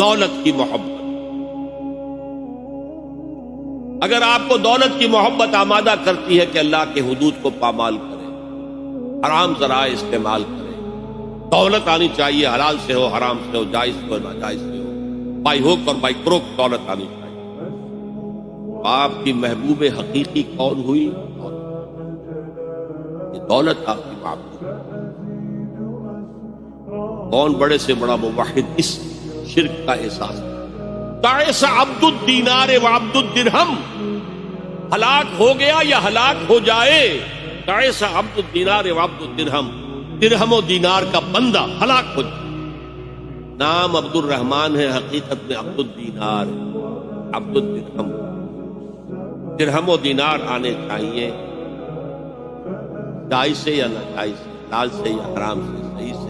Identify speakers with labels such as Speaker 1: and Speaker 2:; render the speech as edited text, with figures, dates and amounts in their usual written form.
Speaker 1: دولت کی محبت. اگر آپ کو دولت کی محبت آمادہ کرتی ہے کہ اللہ کے حدود کو پامال کرے، حرام ذرائع استعمال کرے، دولت آنی چاہیے، حلال سے ہو، حرام سے ہو، جائز سے ہو، ناجائز سے ہو، بائی ہوک اور بائی کروک دولت آنی چاہیے. آپ کی محبوب حقیقی کون ہوئی؟ یہ دولت آپ کی محبوب. کون بڑے سے بڑا موحد اس شرک کا احساس؟ تعس عبد الدینار و عبد الدرہم، ہلاک ہو گیا یا ہلاک ہو جائے. تعس عبد الدینار و عبد الدرہم، درہم و دینار کا بندہ ہلاک ہو جائے. نام عبد الرحمن ہے، حقیقت میں عبد الدینار، عبد الدرہم. درہم و دینار آنے چاہیے، جائز سے یا ناجائز سے، حلال سے یا حرام سے، صحیح سے